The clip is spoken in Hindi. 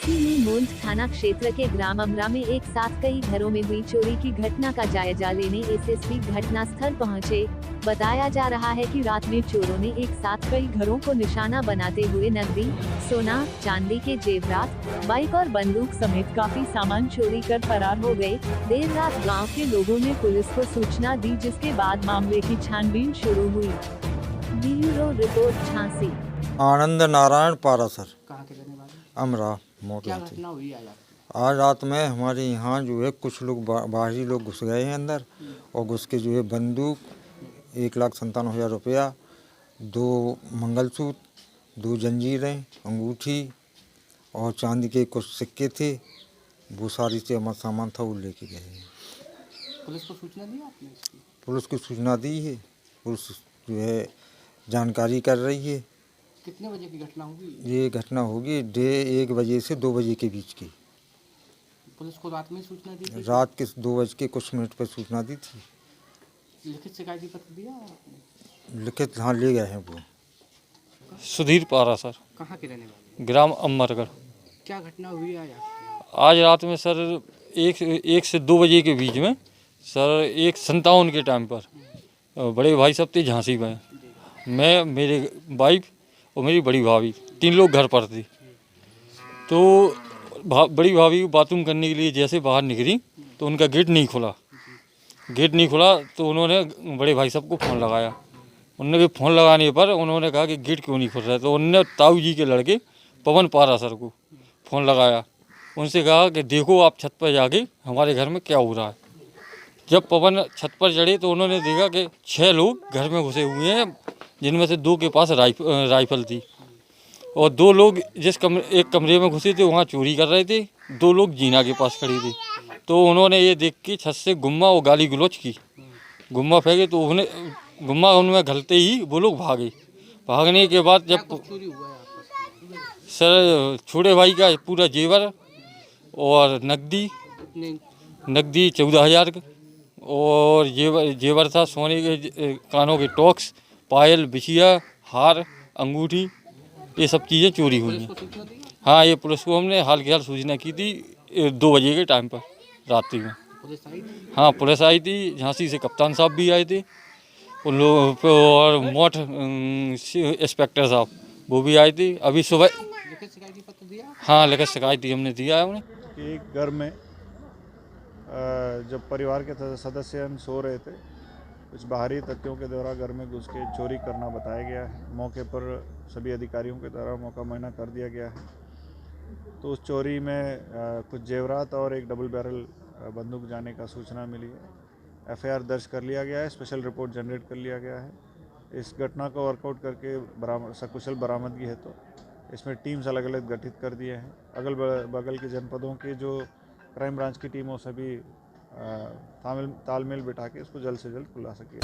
झांसी में मूंद थाना क्षेत्र के ग्राम अमरा में एक साथ कई घरों में हुई चोरी की घटना का जायजा लेने एसएसपी घटनास्थल पहुंचे। बताया जा रहा है कि रात में चोरों ने एक साथ कई घरों को निशाना बनाते हुए नकदी, सोना, चांदी के जेवरात, बाइक और बंदूक समेत काफी सामान चोरी कर फरार हो गए। देर रात गाँव के लोगों ने पुलिस को सूचना दी, जिसके बाद मामले की छानबीन शुरू हुई। Bureau report Jhansi. आनंद नारायण पारासर, कहाँ के रहने वाले? अमरा क्या मोटर। घटना हुई आज आपकी? आज रात में हमारे यहाँ जो है कुछ लोग बाहरी लोग घुस गए हैं अंदर और घुस के जो है बंदूक, 1,97,000 रुपया, 2 मंगलसूत्र, 2 जंजीरें, अंगूठी और चांदी के कुछ सिक्के थे, वो सारी से हमारा सामान था वो लेके गए हैं। पुलिस को सूचना दी आपने इसकी? पुलिस को सूचना दी है, पुलिस जो है जानकारी कर रही है। कितने बजे की घटना होगी? ये घटना होगी 1 बजे से 2 बजे के बीच की। पुलिस को रात में सूचना दी थी? रात के 2 बज के कुछ मिनट पर सूचना दी थी। लिखित शिकायती पत्र दिया आपने? लिखित हाँ ले गए हैं वो। सुधीर पारासर, कहाँ के रहने वाले? ग्राम अमरगढ़। क्या घटना हुई आज आपके? आज रात में सर 1 से 2 बजे के बीच में सर 1:57 के टाइम पर बड़े भाई सब थे झांसी में, मैं, मेरे वाइफ और मेरी बड़ी भाभी, 3 लोग घर पर थे। तो बड़ी भाभी बाथरूम करने के लिए जैसे बाहर निकली तो उनका गेट नहीं खुला। तो उन्होंने बड़े भाई साहब को फ़ोन लगाया। उन्होंने फ़ोन लगाने पर उन्होंने कहा कि गेट क्यों नहीं खुल रहा है, तो उन्होंने ताऊ जी के लड़के पवन पारासर को फ़ोन लगाया। उनसे कहा कि देखो आप छत पर जाके हमारे घर में क्या हो रहा है। जब पवन छत पर चढ़े तो उन्होंने देखा कि 6 लोग घर में घुसे हुए हैं, जिनमें से 2 के पास राइफल थी और 2 लोग एक कमरे में घुसे थे, वहाँ चोरी कर रहे थे। 2 लोग जीना के पास खड़े थे। तो उन्होंने ये देख के छत से गुम्मा और गाली गलौज की, गुम्मा फेंके तो गुम्मा उनमें घलते ही वो लोग भागे। भागने के बाद जब चोरी हुआ है आपस में? सर छोटे भाई का पूरा जेवर और नकदी 14,000 और जेवर था सोने के, कानों के टॉक्स, पायल, बिछिया, हार, अंगूठी, ये सब चीज़ें चोरी हुई हैं। सूचना दी? हाँ, ये पुलिस को हमने हाल के हाल सूचना की थी 2 बजे के टाइम पर रात्रि में। पुलिस आई थी? हाँ, पुलिस आई थी, झांसी से कप्तान साहब भी आए थे, उन लोग और मोट इंस्पेक्टर साहब वो भी आए थे अभी सुबह। लिखित शिकायती पत्र दिया? हाँ, लिखित शिकायत हमने दिया है उन्हें। एक घर में जब परिवार के सदस्य सो रहे थे, कुछ बाहरी तत्वों के द्वारा घर में घुस के चोरी करना बताया गया है। मौके पर सभी अधिकारियों के द्वारा मौका मुआयना कर दिया गया है। तो उस चोरी में कुछ जेवरात और एक डबल बैरल बंदूक जाने का सूचना मिली है। एफआईआर दर्ज कर लिया गया है, स्पेशल रिपोर्ट जनरेट कर लिया गया है। इस घटना को वर्कआउट करके सकुशल बरामदगी है, तो इसमें टीम्स अलग अलग गठित कर दिए हैं। अगल बगल के जनपदों के जो क्राइम ब्रांच की टीमों सभी तालमेल बिठा के इसको जल्द से जल्द खुला सके।